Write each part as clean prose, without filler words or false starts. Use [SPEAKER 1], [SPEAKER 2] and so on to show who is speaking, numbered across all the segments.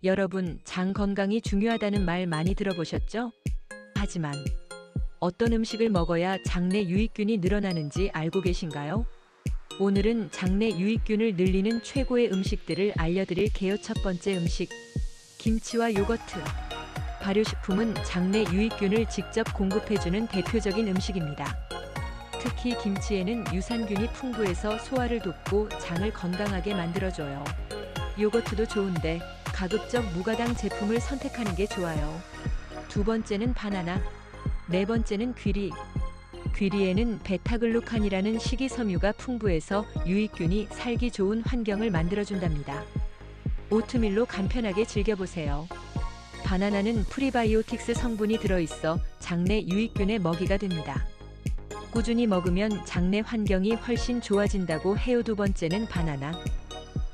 [SPEAKER 1] 여러분, 장 건강이 중요하다는 말 많이 들어보셨죠? 하지만 어떤 음식을 먹어야 장내 유익균이 늘어나는지 알고 계신가요? 오늘은 장내 유익균을 늘리는 최고의 음식들을 알려드릴게요. 첫 번째 음식, 김치와 요거트. 발효식품은 장내 유익균을 직접 공급해주는 대표적인 음식입니다. 특히 김치에는 유산균이 풍부해서 소화를 돕고 장을 건강하게 만들어줘요. 요거트도 좋은데 가급적 무가당 제품을 선택하는 게 좋아요. 두 번째는 바나나. 네 번째는 귀리. 귀리에는 베타글루칸이라는 식이섬유가 풍부해서 유익균이 살기 좋은 환경을 만들어준답니다. 오트밀로 간편하게 즐겨보세요. 바나나는 프리바이오틱스 성분이 들어있어 장내 유익균의 먹이가 됩니다. 꾸준히 먹으면 장내 환경이 훨씬 좋아진다고 해요. 두 번째는 바나나.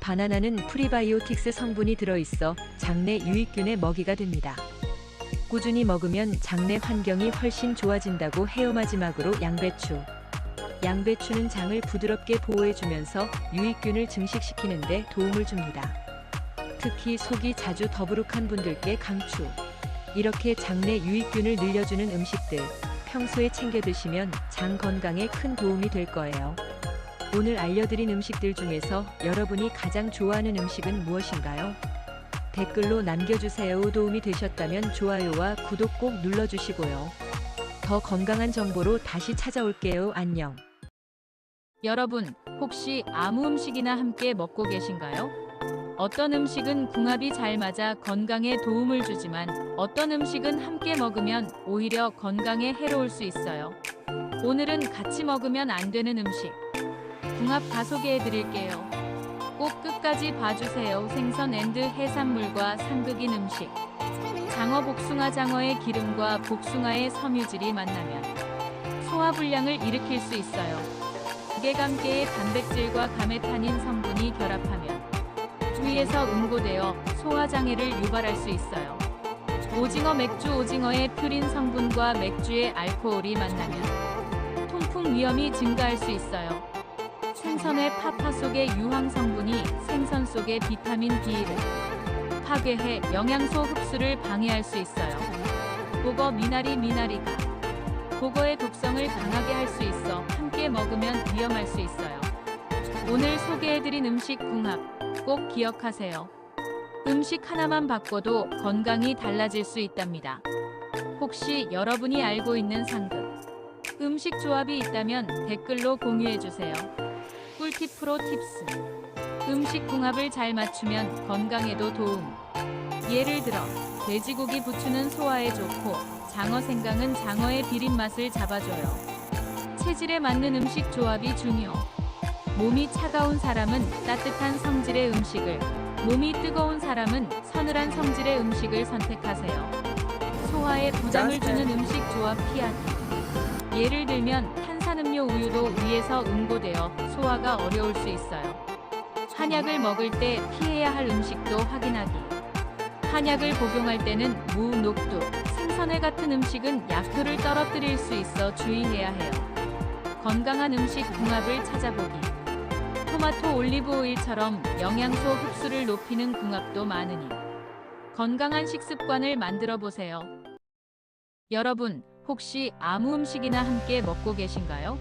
[SPEAKER 1] 바나나는 프리바이오틱스 성분이 들어있어 장내 유익균의 먹이가 됩니다. 꾸준히 먹으면 장내 환경이 훨씬 좋아진다고 해요. 마지막으로 양배추. 양배추는 장을 부드럽게 보호해주면서 유익균을 증식시키는 데 도움을 줍니다. 특히 속이 자주 더부룩한 분들께 강추. 이렇게 장내 유익균을 늘려주는 음식들, 평소에 챙겨 드시면 장 건강에 큰 도움이 될 거예요. 오늘 알려드린 음식들 중에서 여러분이 가장 좋아하는 음식은 무엇인가요? 댓글로 남겨주세요. 도움이 되셨다면 좋아요와 구독 꼭 눌러주시고요. 더 건강한 정보로 다시 찾아올게요. 안녕.
[SPEAKER 2] 여러분, 혹시 아무 음식이나 함께 먹고 계신가요? 어떤 음식은 궁합이 잘 맞아 건강에 도움을 주지만 어떤 음식은 함께 먹으면 오히려 건강에 해로울 수 있어요. 오늘은 같이 먹으면 안 되는 음식, 궁합 소개해 드릴게요. 꼭 끝까지 봐주세요. 생선 앤드 해산물과 상극인 음식. 장어 복숭아. 장어의 기름과 복숭아의 섬유질이 만나면 소화불량을 일으킬 수 있어요. 무게감계의 단백질과 가메타닌 성분이 결합하면 위에서 응고되어 소화장애를 유발할 수 있어요. 오징어 맥주. 오징어의 퓨린 성분과 맥주의 알코올이 만나면 통풍 위험이 증가할 수 있어요. 생선의 파파 속의 유황 성분이 생선 속의 비타민 B를 파괴해 영양소 흡수를 방해할 수 있어요. 보거. 미나리가 보거의 독성을 강하게 할 수 있어 함께 먹으면 위험할 수 있어요. 오늘 소개해드린 음식 궁합 꼭 기억하세요. 음식 하나만 바꿔도 건강이 달라질 수 있답니다. 혹시 여러분이 알고 있는 상극 음식 조합이 있다면 댓글로 공유해주세요. 꿀팁 프로 팁스. 음식 궁합을 잘 맞추면 건강에도 도움. 예를 들어 돼지고기 부추는 소화에 좋고 장어 생강은 장어의 비린 맛을 잡아줘요. 체질에 맞는 음식 조합이 중요. 몸이 차가운 사람은 따뜻한 성질의 음식을, 몸이 뜨거운 사람은 서늘한 성질의 음식을 선택하세요. 소화에 부담을 주는 음식 조합 피하기. 예를 들면 탄산음료. 우유도 위에서 응고되어 소화가 어려울 수 있어요. 한약을 먹을 때 피해야 할 음식도 확인하기. 한약을 복용할 때는 무, 녹두, 생선회 같은 음식은 약효를 떨어뜨릴 수 있어 주의해야 해요. 건강한 음식 궁합을 찾아보기. 토마토, 올리브 오일처럼 영양소 흡수를 높이는 궁합도 많으니 건강한 식습관을 만들어 보세요. 여러분, 혹시 아무 음식이나 함께 먹고 계신가요?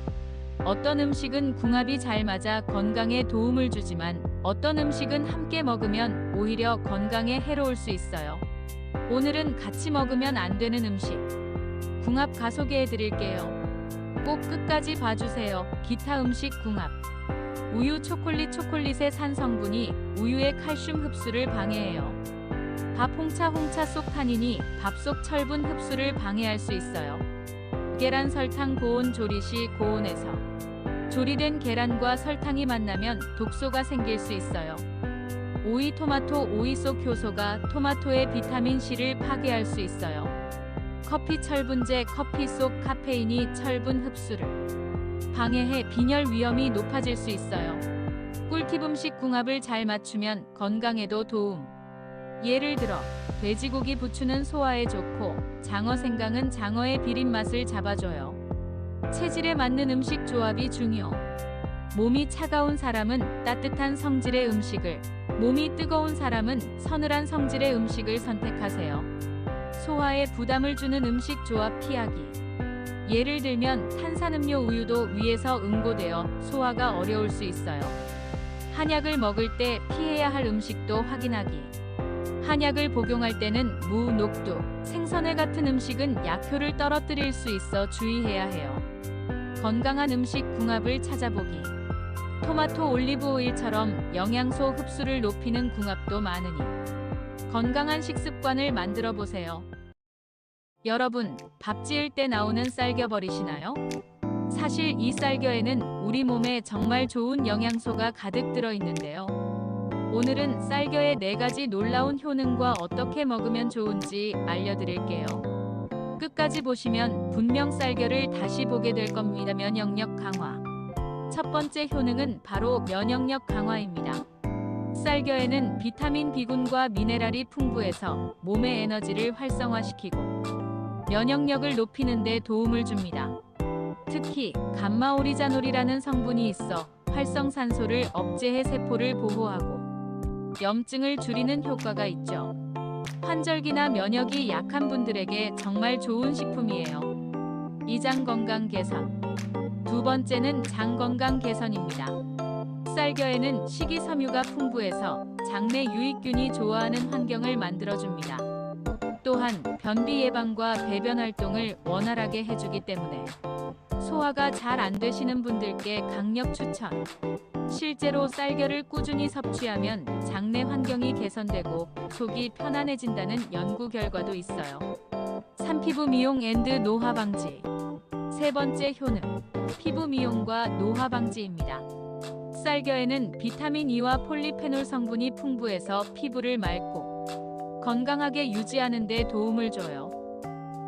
[SPEAKER 2] 어떤 음식은 궁합이 잘 맞아 건강에 도움을 주지만 어떤 음식은 함께 먹으면 오히려 건강에 해로울 수 있어요. 오늘은 같이 먹으면 안 되는 음식, 궁합 소개해 드릴게요. 꼭 끝까지 봐주세요. 기타 음식 궁합. 우유, 초콜릿. 초콜릿의 산 성분이 우유의 칼슘 흡수를 방해해요. 밥. 홍차 속 타닌이 밥 속 철분 흡수를 방해할 수 있어요. 계란, 설탕. 고온. 조리 시 고온에서 조리된 계란과 설탕이 만나면 독소가 생길 수 있어요. 오이. 토마토. 오이 속 효소가 토마토의 비타민 C를 파괴할 수 있어요. 커피. 철분제. 커피 속 카페인이 철분 흡수를 방해해 빈혈 위험이 높아질 수 있어요. 꿀팁 음식 궁합을 잘 맞추면 건강에도 도움. 예를 들어 돼지고기 부추는 소화에 좋고 장어 생강은 장어의 비린 맛을 잡아줘요. 체질에 맞는 음식 조합이 중요. 몸이 차가운 사람은 따뜻한 성질의 음식을, 몸이 뜨거운 사람은 서늘한 성질의 음식을 선택하세요. 소화에 부담을 주는 음식 조합 피하기. 예를 들면 탄산음료 우유도 위에서 응고되어 소화가 어려울 수 있어요. 한약을 먹을 때 피해야 할 음식도 확인하기. 한약을 복용할 때는 무, 녹두, 생선회 같은 음식은 약효를 떨어뜨릴 수 있어 주의해야 해요. 건강한 음식 궁합을 찾아보기. 토마토 올리브 오일처럼 영양소 흡수를 높이는 궁합도 많으니 건강한 식습관을 만들어 보세요. 여러분, 밥 지을 때 나오는 쌀겨 버리시나요? 사실 이 쌀겨에는 우리 몸에 정말 좋은 영양소가 가득 들어 있는데요. 오늘은 쌀겨의 4가지 놀라운 효능과 어떻게 먹으면 좋은지 알려드릴게요. 끝까지 보시면 분명 쌀겨를 다시 보게 될 겁니다. 면역력 강화. 첫 번째 효능은 바로 면역력 강화입니다. 쌀겨에는 비타민 B군과 미네랄이 풍부해서 몸의 에너지를 활성화시키고 면역력을 높이는 데 도움을 줍니다. 특히 감마오리자놀이라는 성분이 있어 활성산소를 억제해 세포를 보호하고 염증을 줄이는 효과가 있죠. 환절기나 면역이 약한 분들에게 정말 좋은 식품이에요. 이장 건강 개선. 두 번째는 장 건강 개선입니다. 쌀겨에는 식이섬유가 풍부해서 장내 유익균이 좋아하는 환경을 만들어줍니다. 또한 변비 예방과 배변 활동을 원활하게 해주기 때문에 소화가 잘 안 되시는 분들께 강력 추천. 실제로 쌀겨를 꾸준히 섭취하면 장내 환경이 개선되고 속이 편안해진다는 연구 결과도 있어요. 산피부 미용 앤드 노화 방지. 세 번째 효능, 피부 미용과 노화 방지입니다. 쌀겨에는 비타민 E와 폴리페놀 성분이 풍부해서 피부를 맑고 건강하게 유지하는 데 도움을 줘요.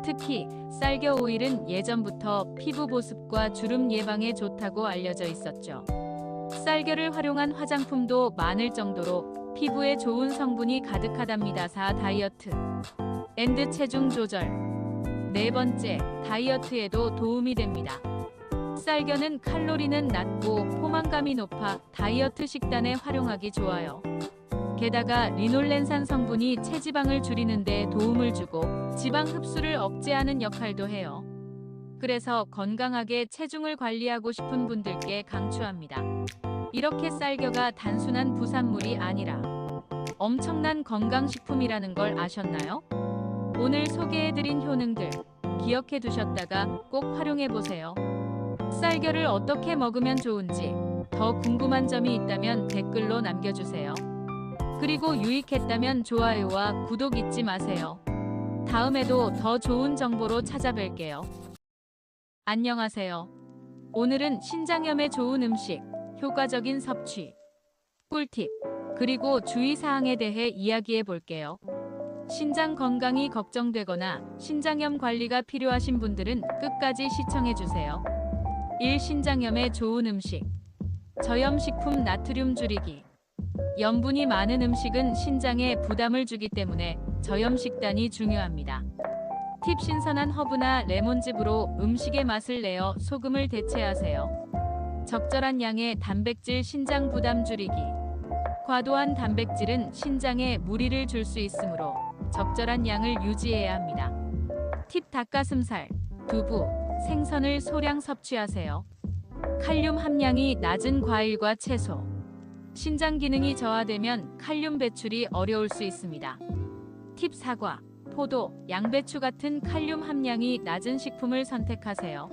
[SPEAKER 2] 특히 쌀겨 오일은 예전부터 피부 보습과 주름 예방에 좋다고 알려져 있었죠. 쌀겨를 활용한 화장품도 많을 정도로 피부에 좋은 성분이 가득하답니다. 4. 다이어트 앤드 체중 조절. 네 번째, 다이어트에도 도움이 됩니다. 쌀겨는 칼로리는 낮고 포만감이 높아 다이어트 식단에 활용하기 좋아요. 게다가 리놀렌산 성분이 체지방을 줄이는 데 도움을 주고 지방 흡수를 억제하는 역할도 해요. 그래서 건강하게 체중을 관리하고 싶은 분들께 강추합니다. 이렇게 쌀겨가 단순한 부산물이 아니라 엄청난 건강식품이라는 걸 아셨나요? 오늘 소개해드린 효능들 기억해 두셨다가 꼭 활용해 보세요. 쌀겨를 어떻게 먹으면 좋은지 더 궁금한 점이 있다면 댓글로 남겨주세요. 그리고 유익했다면 좋아요와 구독 잊지 마세요. 다음에도 더 좋은 정보로 찾아뵐게요. 안녕하세요. 오늘은 신장염에 좋은 음식, 효과적인 섭취, 꿀팁, 그리고 주의사항에 대해 이야기해 볼게요. 신장 건강이 걱정되거나 신장염 관리가 필요하신 분들은 끝까지 시청해 주세요. 1. 신장염에 좋은 음식. 저염식품 나트륨 줄이기. 염분이 많은 음식은 신장에 부담을 주기 때문에 저염 식단이 중요합니다. 팁. 신선한 허브나 레몬즙으로 음식의 맛을 내어 소금을 대체하세요. 적절한 양의 단백질 신장 부담 줄이기. 과도한 단백질은 신장에 무리를 줄 수 있으므로 적절한 양을 유지해야 합니다. 팁. 닭가슴살, 두부, 생선을 소량 섭취하세요. 칼륨 함량이 낮은 과일과 채소. 신장 기능이 저하되면 칼륨 배출이 어려울 수 있습니다. 팁. 사과, 포도, 양배추 같은 칼륨 함량이 낮은 식품을 선택하세요.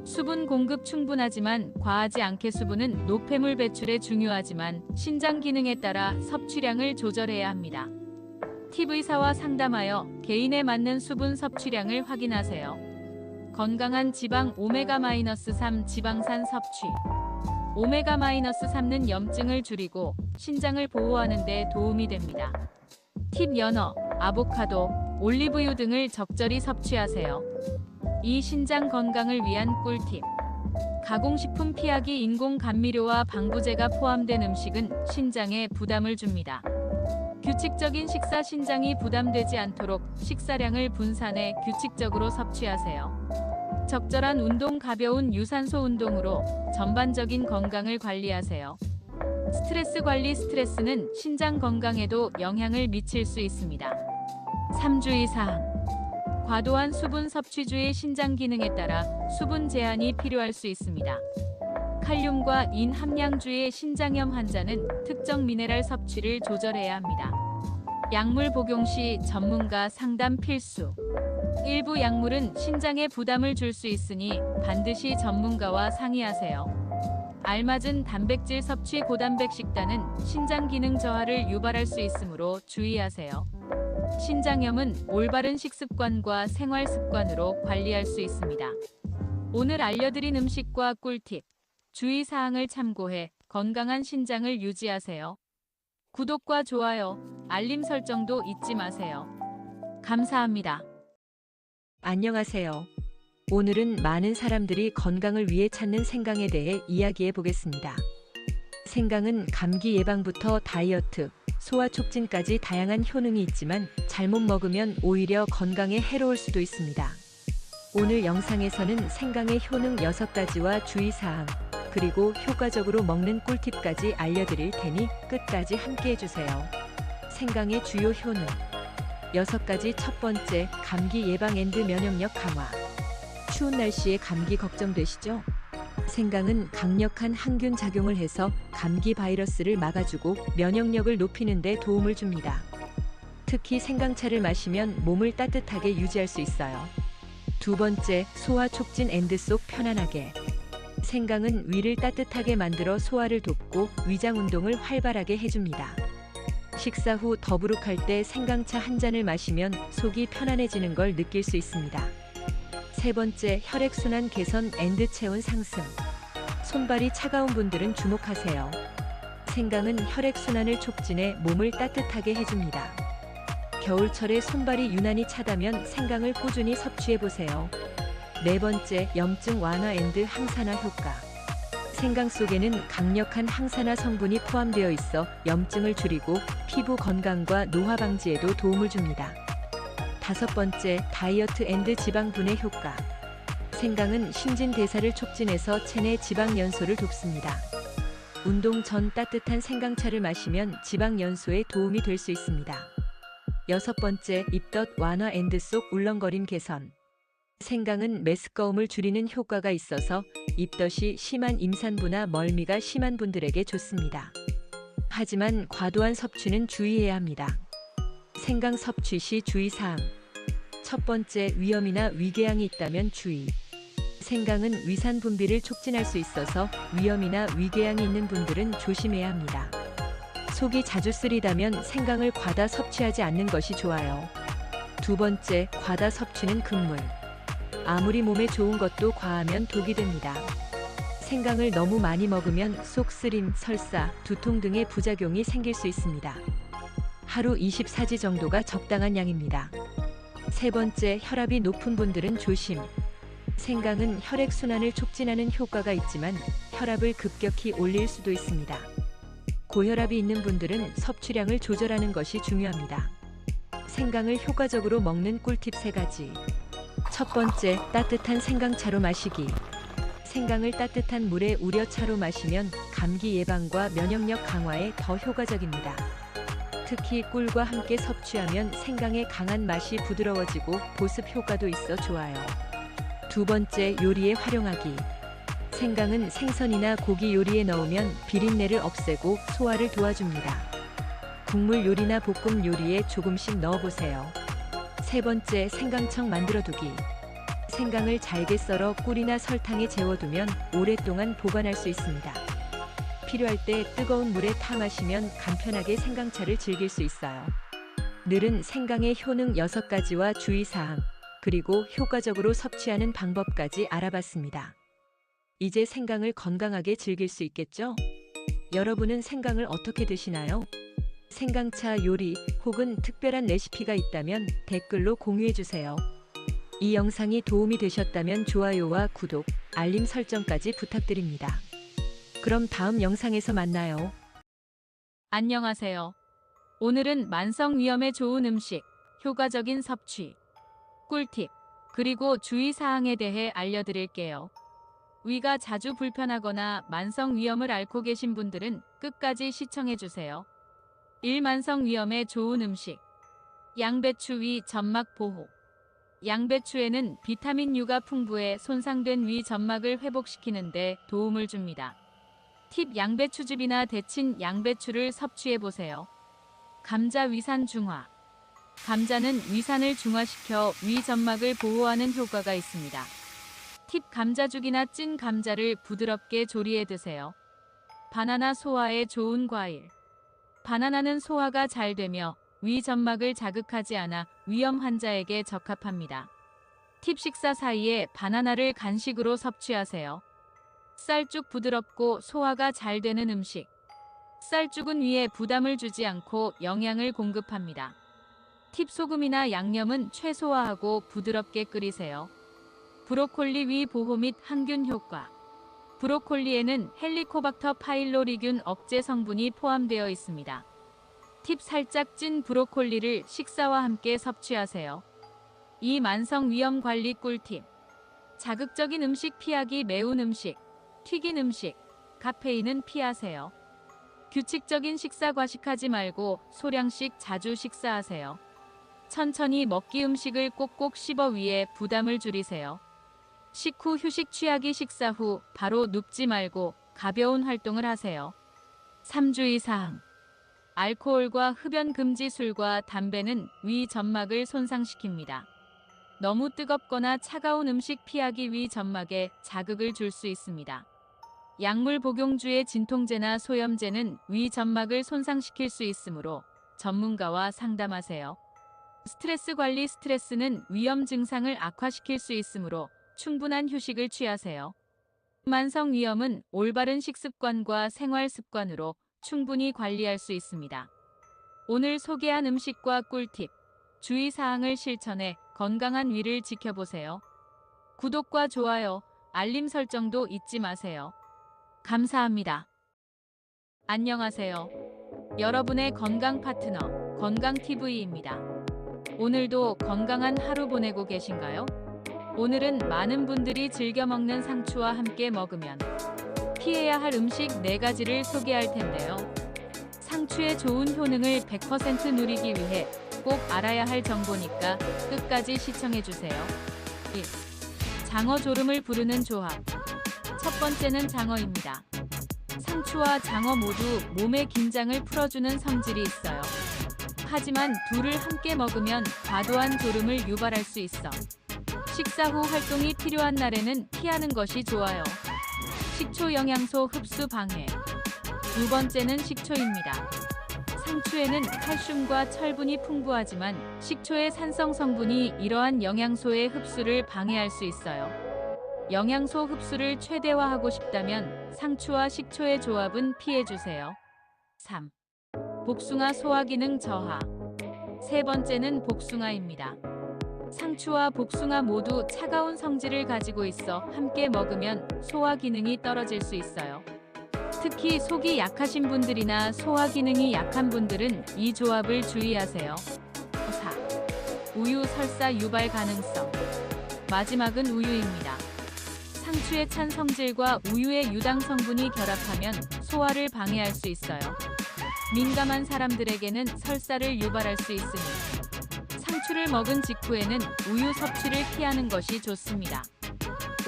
[SPEAKER 2] 수분 공급 충분하지만 과하지 않게. 수분은 노폐물 배출에 중요하지만 신장 기능에 따라 섭취량을 조절해야 합니다. 팁. 의사와 상담하여 개인에 맞는 수분 섭취량을 확인하세요. 건강한 지방 오메가-3 지방산 섭취. 오메가-3는 염증을 줄이고 신장을 보호하는 데 도움이 됩니다. 팁. 연어, 아보카도, 올리브유 등을 적절히 섭취하세요. 이 신장 건강을 위한 꿀팁. 가공식품 피하기. 인공 감미료와 방부제가 포함된 음식은 신장에 부담을 줍니다. 규칙적인 식사. 신장이 부담되지 않도록 식사량을 분산해 규칙적으로 섭취하세요. 적절한 운동. 가벼운 유산소 운동으로 전반적인 건강을 관리하세요. 스트레스 관리. 스트레스는 신장 건강에도 영향을 미칠 수 있습니다. 3주의 사항. 과도한 수분 섭취. 주의 신장 기능에 따라 수분 제한이 필요할 수 있습니다. 칼륨과 인 함량. 주의 신장염 환자는 특정 미네랄 섭취를 조절해야 합니다. 약물 복용 시 전문가 상담 필수. 일부 약물은 신장에 부담을 줄 수 있으니 반드시 전문가와 상의하세요. 알맞은 단백질 섭취. 고단백 식단은 신장 기능 저하를 유발할 수 있으므로 주의하세요. 신장염은 올바른 식습관과 생활 습관으로 관리할 수 있습니다. 오늘 알려드린 음식과 꿀팁, 주의사항을 참고해 건강한 신장을 유지하세요. 구독과 좋아요, 알림 설정도 잊지 마세요. 감사합니다.
[SPEAKER 1] 안녕하세요. 오늘은 많은 사람들이 건강을 위해 찾는 생강에 대해 이야기해 보겠습니다. 생강은 감기 예방부터 다이어트, 소화 촉진까지 다양한 효능이 있지만 잘못 먹으면 오히려 건강에 해로울 수도 있습니다. 오늘 영상에서는 생강의 효능 6가지와 주의사항, 그리고 효과적으로 먹는 꿀팁까지 알려드릴 테니 끝까지 함께 해주세요. 생강의 주요 효능 6가지. 첫 번째, 감기 예방 앤드 면역력 강화. 추운 날씨에 감기 걱정되시죠? 생강은 강력한 항균 작용을 해서 감기 바이러스를 막아주고 면역력을 높이는 데 도움을 줍니다. 특히 생강차를 마시면 몸을 따뜻하게 유지할 수 있어요. 두 번째, 소화 촉진 앤드 속 편안하게. 생강은 위를 따뜻하게 만들어 소화를 돕고 위장 운동을 활발하게 해줍니다. 식사 후 더부룩할 때 생강차 한 잔을 마시면 속이 편안해지는 걸 느낄 수 있습니다. 세 번째, 혈액순환 개선 앤드 체온 상승. 손발이 차가운 분들은 주목하세요. 생강은 혈액순환을 촉진해 몸을 따뜻하게 해줍니다. 겨울철에 손발이 유난히 차다면 생강을 꾸준히 섭취해보세요. 네 번째, 염증 완화 앤드 항산화 효과. 생강 속에는 강력한 항산화 성분이 포함되어 있어 염증을 줄이고 피부 건강과 노화 방지에도 도움을 줍니다. 다섯 번째, 다이어트 앤드 지방 분해 효과. 생강은 신진대사를 촉진해서 체내 지방 연소를 돕습니다. 운동 전 따뜻한 생강차를 마시면 지방 연소에 도움이 될 수 있습니다. 여섯 번째, 입덧 완화 앤드 속 울렁거림 개선. 생강은 메스꺼움을 줄이는 효과가 있어서 입덧이 심한 임산부나 멀미가 심한 분들에게 좋습니다. 하지만 과도한 섭취는 주의해야 합니다. 생강 섭취 시 주의사항. 첫 번째, 위염이나 위궤양이 있다면 주의. 생강은 위산 분비를 촉진할 수 있어서 위염이나 위궤양이 있는 분들은 조심해야 합니다. 속이 자주 쓰리다면 생강을 과다 섭취하지 않는 것이 좋아요. 두 번째, 과다 섭취는 금물. 아무리 몸에 좋은 것도 과하면 독이 됩니다. 생강을 너무 많이 먹으면 속 쓰림, 설사, 두통 등의 부작용이 생길 수 있습니다. 하루 24지 정도가 적당한 양입니다. 세 번째, 혈압이 높은 분들은 조심. 생강은 혈액순환을 촉진하는 효과가 있지만 혈압을 급격히 올릴 수도 있습니다. 고혈압이 있는 분들은 섭취량을 조절하는 것이 중요합니다. 생강을 효과적으로 먹는 꿀팁 3가지. 첫 번째, 따뜻한 생강차로 마시기. 생강을 따뜻한 물에 우려 차로 마시면 감기 예방과 면역력 강화에 더 효과적입니다. 특히 꿀과 함께 섭취하면 생강의 강한 맛이 부드러워지고 보습 효과도 있어 좋아요. 두 번째, 요리에 활용하기. 생강은 생선이나 고기 요리에 넣으면 비린내를 없애고 소화를 도와줍니다. 국물 요리나 볶음 요리에 조금씩 넣어보세요. 세 번째, 생강청 만들어두기. 생강을 잘게 썰어 꿀이나 설탕에 재워두면 오랫동안 보관할 수 있습니다. 필요할 때 뜨거운 물에 타 마시면 간편하게 생강차를 즐길 수 있어요. 늘은 생강의 효능 6가지와 주의사항, 그리고 효과적으로 섭취하는 방법까지 알아봤습니다. 이제 생강을 건강하게 즐길 수 있겠죠? 여러분은 생강을 어떻게 드시나요? 생강차 요리 혹은 특별한 레시피가 있다면 댓글로 공유해주세요. 이 영상이 도움이 되셨다면 좋아요와 구독, 알림 설정까지 부탁드립니다. 그럼 다음 영상에서 만나요.
[SPEAKER 2] 안녕하세요. 오늘은 만성 위염에 좋은 음식, 효과적인 섭취, 꿀팁, 그리고 주의사항에 대해 알려드릴게요. 위가 자주 불편하거나 만성 위염을 앓고 계신 분들은 끝까지 시청해 주세요. 1. 만성 위염에 좋은 음식. 양배추 위 점막 보호. 양배추에는 비타민 U가 풍부해 손상된 위 점막을 회복시키는 데 도움을 줍니다. 팁. 양배추즙이나 데친 양배추를 섭취해 보세요. 감자 위산 중화. 감자는 위산을 중화시켜 위 점막을 보호하는 효과가 있습니다. 팁. 감자죽이나 찐 감자를 부드럽게 조리해 드세요. 바나나 소화에 좋은 과일. 바나나는 소화가 잘 되며 위 점막을 자극하지 않아 위염 환자에게 적합합니다. 팁. 식사 사이에 바나나를 간식으로 섭취하세요. 쌀죽 부드럽고 소화가 잘 되는 음식. 쌀죽은 위에 부담을 주지 않고 영양을 공급합니다. 팁. 소금이나 양념은 최소화하고 부드럽게 끓이세요. 브로콜리 위 보호 및 항균 효과. 브로콜리에는 헬리코박터 파일로리균 억제 성분이 포함되어 있습니다. 팁. 살짝 찐 브로콜리를 식사와 함께 섭취하세요. 2. 만성 위염 관리 꿀팁. 자극적인 음식 피하기. 매운 음식, 튀긴 음식, 카페인은 피하세요. 규칙적인 식사 과식하지 말고 소량씩 자주 식사하세요. 천천히 먹기. 음식을 꼭꼭 씹어 위에 부담을 줄이세요. 식후 휴식 취하기. 식사 후 바로 눕지 말고 가벼운 활동을 하세요. 3. 주의사항. 알코올과 흡연 금지. 술과 담배는 위 점막을 손상시킵니다. 너무 뜨겁거나 차가운 음식 피하기. 위 점막에 자극을 줄 수 있습니다. 약물 복용주의 진통제나 소염제는 위 점막을 손상시킬 수 있으므로 전문가와 상담하세요. 스트레스 관리. 스트레스는 위염 증상을 악화시킬 수 있으므로 충분한 휴식을 취하세요. 만성 위염은 올바른 식습관과 생활 습관으로 충분히 관리할 수 있습니다. 오늘 소개한 음식과 꿀팁, 주의사항을 실천해 건강한 위를 지켜보세요. 구독과 좋아요, 알림 설정도 잊지 마세요. 감사합니다. 안녕하세요. 여러분의 건강 파트너, 건강TV입니다. 오늘도 건강한 하루 보내고 계신가요? 오늘은 많은 분들이 즐겨 먹는 상추와 함께 먹으면 피해야 할 음식 4가지를 소개할 텐데요. 상추의 좋은 효능을 100% 누리기 위해 꼭 알아야 할 정보니까 끝까지 시청해주세요. 1. 장어조름을 부르는 조합. 첫 번째는 장어입니다. 상추와 장어 모두 몸의 긴장을 풀어주는 성질이 있어요. 하지만 둘을 함께 먹으면 과도한 졸음을 유발할 수 있어 식사 후 활동이 필요한 날에는 피하는 것이 좋아요. 식초 영양소 흡수 방해. 두 번째는 식초입니다. 상추에는 칼슘과 철분이 풍부하지만 식초의 산성 성분이 이러한 영양소의 흡수를 방해할 수 있어요. 영양소 흡수를 최대화하고 싶다면 상추와 식초의 조합은 피해주세요. 3. 복숭아 소화 기능 저하. 세 번째는 복숭아입니다. 상추와 복숭아 모두 차가운 성질을 가지고 있어 함께 먹으면 소화 기능이 떨어질 수 있어요. 특히 속이 약하신 분들이나 소화 기능이 약한 분들은 이 조합을 주의하세요. 4. 우유 설사 유발 가능성. 마지막은 우유입니다. 상추의 찬 성질과 우유의 유당 성분이 결합하면 소화를 방해할 수 있어요. 민감한 사람들에게는 설사를 유발할 수 있으니 상추를 먹은 직후에는 우유 섭취를 피하는 것이 좋습니다.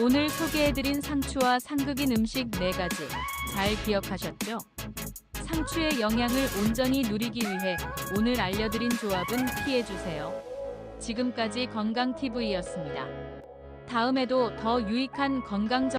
[SPEAKER 2] 오늘 소개해드린 상추와 상극인 음식 4가지 잘 기억하셨죠? 상추의 영양을 온전히 누리기 위해 오늘 알려드린 조합은 피해주세요. 지금까지 건강TV였습니다. 다음에도 더 유익한 건강